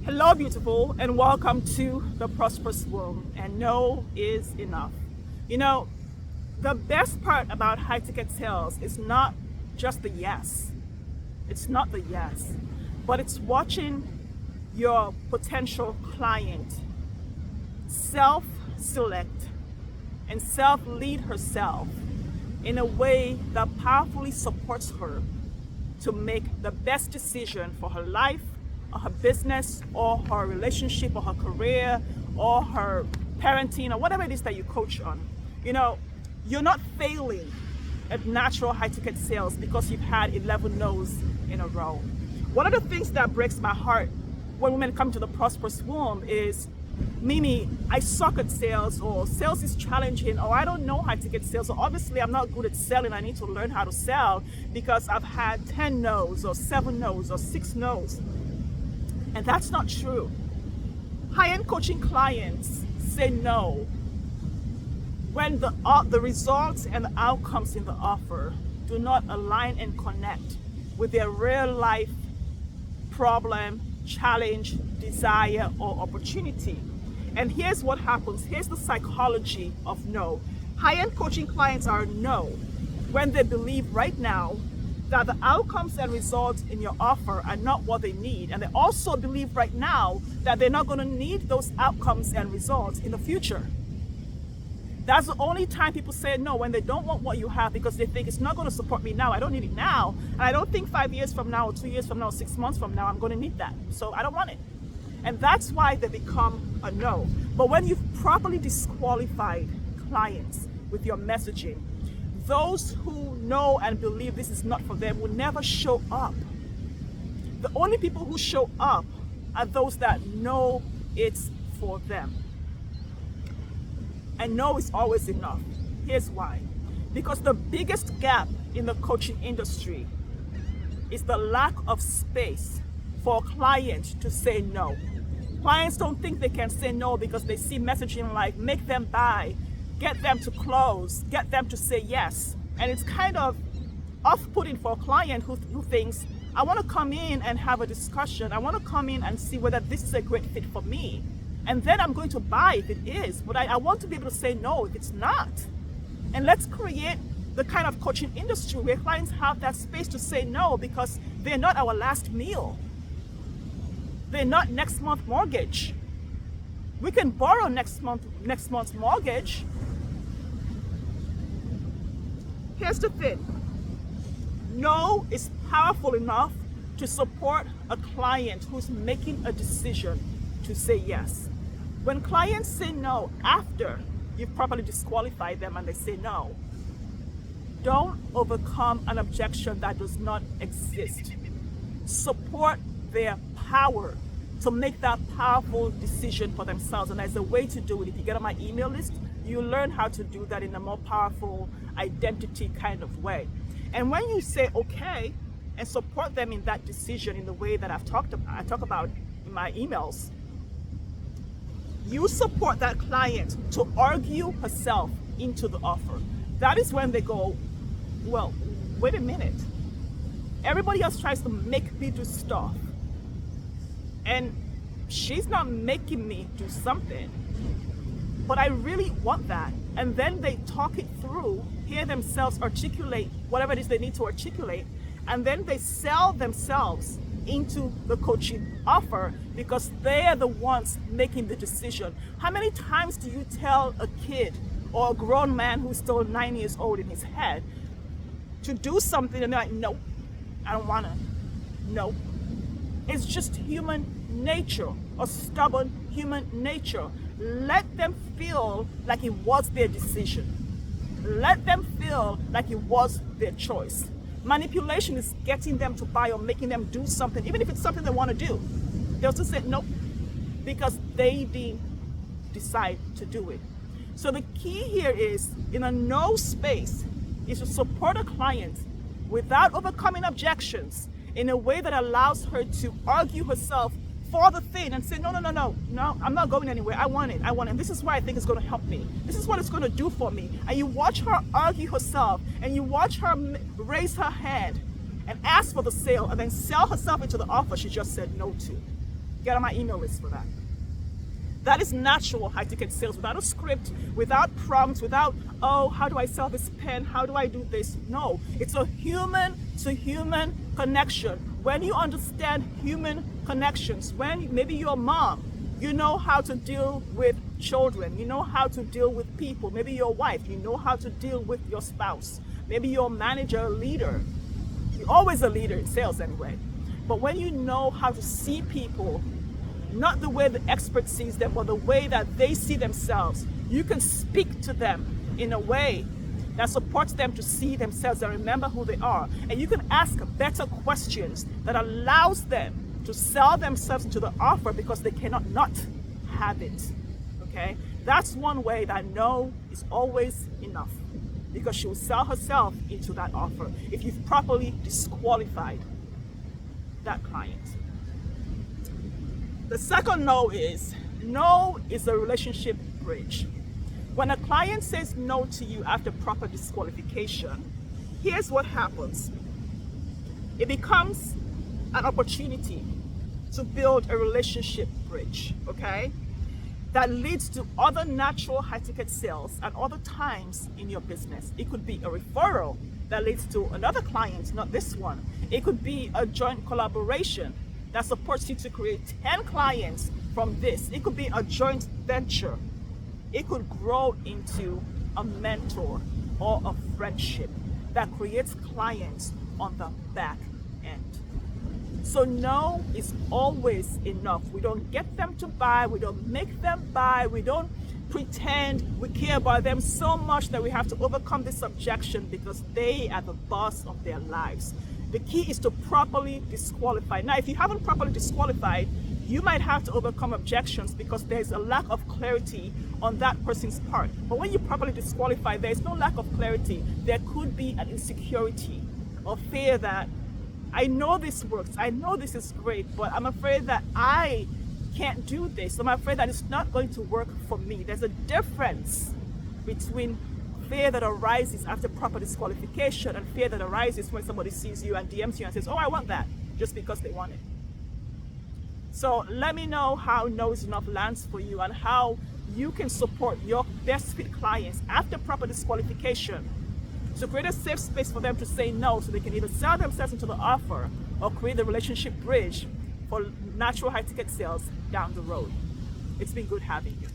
Hello, beautiful, and welcome to the Prosperous Womb. And no is enough. You know, the best part about high ticket sales is not just the yes, it's not the yes, but it's watching your potential client self select and self lead herself in a way that powerfully supports her to make the best decision for her life or her business or her relationship or her career or her parenting or whatever it is that you coach on. You know, you're not failing at natural high ticket sales because you've had 11 no's in a row. One of the things that breaks my heart when women come to the Prosperous Womb is, Mimi, I suck at sales, or sales is challenging, or I don't know high ticket sales, or obviously I'm not good at selling, I need to learn how to sell because I've had 10 no's or 7 no's or 6 no's. And that's not true. High-end coaching clients say no when the results and the outcomes in the offer do not align and connect with their real life problem, challenge, desire, or opportunity. And here's what happens. Here's the psychology of no. High-end coaching clients are no when they believe right now that the outcomes and results in your offer are not what they need. And they also believe right now that they're not going to need those outcomes and results in the future. That's the only time people say no, when they don't want what you have because they think it's not going to support me now. I don't need it now. And I don't think 5 years from now or 2 years from now or 6 months from now, I'm going to need that. So I don't want it. And that's why they become a no. But when you've properly disqualified clients with your messaging, those who know and believe this is not for them will never show up. The only people who show up are those that know it's for them. And no is always enough. Here's why. Because the biggest gap in the coaching industry is the lack of space for a client to say no. Clients don't think they can say no because they see messaging like make them buy, get them to close, get them to say yes. And it's kind of off-putting for a client who thinks, I want to come in and have a discussion. I want to come in and see whether this is a great fit for me. And then I'm going to buy if it is. But I want to be able to say no if it's not. And let's create the kind of coaching industry where clients have that space to say no because they're not our last meal. They're not next month's mortgage. We can borrow next month's mortgage. Here's the thing. No is powerful enough to support a client who's making a decision to say yes. When clients say no after you've properly disqualified them and they say no, don't overcome an objection that does not exist. Support their power to make that powerful decision for themselves. And there's a way to do it. If you get on my email list, you learn how to do that in a more powerful identity kind of way. And when you say okay and support them in that decision in the way that I talk about in my emails, you support that client to argue herself into the offer. That is when they go, well, wait a minute. Everybody else tries to make me do stuff. And she's not making me do something. But I really want that. And then they talk it through, hear themselves articulate whatever it is they need to articulate, and then they sell themselves into the coaching offer because they are the ones making the decision. How many times do you tell a kid or a grown man who's still 9 years old in his head to do something and they're like, no, I don't want to. No. It's just human nature, or stubborn human nature. Let them feel like it was their decision. Let them feel like it was their choice. Manipulation is getting them to buy or making them do something, even if it's something they want to do. They'll just say no, because they didn't decide to do it. So the key here is, in a no space, is to support a client without overcoming objections in a way that allows her to argue herself for the thing and say, no, I'm not going anywhere. I want it. And this is why I think it's going to help me. This is what it's going to do for me. And you watch her argue herself, and you watch her raise her hand and ask for the sale and then sell herself into the offer she just said no to. Get on my email list for that. That is natural high ticket sales without a script, without prompts, without, oh, how do I sell this pen? How do I do this? No, it's a human to human connection. When you understand human connections, when maybe you're a mom, you know how to deal with children, you know how to deal with people, maybe your wife, you know how to deal with your spouse, maybe you're a manager, a leader. You're always a leader in sales anyway. But when you know how to see people, not the way the expert sees them, but the way that they see themselves, you can speak to them in a way that supports them to see themselves and remember who they are. And you can ask better questions that allows them to sell themselves into the offer because they cannot not have it. Okay? That's one way that no is always enough, because she will sell herself into that offer if you've properly disqualified that client. The second no is a relationship bridge. When a client says no to you after proper disqualification, here's what happens. It becomes an opportunity to build a relationship bridge, okay? That leads to other natural high ticket sales at other times in your business. It could be a referral that leads to another client, not this one. It could be a joint collaboration that supports you to create 10 clients from this. It could be a joint venture. It could grow into a mentor or a friendship that creates clients on the back end. So no is always enough. We don't get them to buy, we don't make them buy, we don't pretend we care about them so much that we have to overcome this objection because they are the boss of their lives. The key is to properly disqualify. Now, if you haven't properly disqualified, you might have to overcome objections because there's a lack of clarity on that person's part. But when you properly disqualify, there's no lack of clarity. There could be an insecurity or fear that I know this works, I know this is great, but I'm afraid that I can't do this. I'm afraid that it's not going to work for me. There's a difference between fear that arises after proper disqualification and fear that arises when somebody sees you and DMs you and says, oh, I want that, just because they want it. So let me know how No is Enough lands for you and how you can support your best fit clients after proper disqualification to create a safe space for them to say no so they can either sell themselves into the offer or create a relationship bridge for natural high ticket sales down the road. It's been good having you.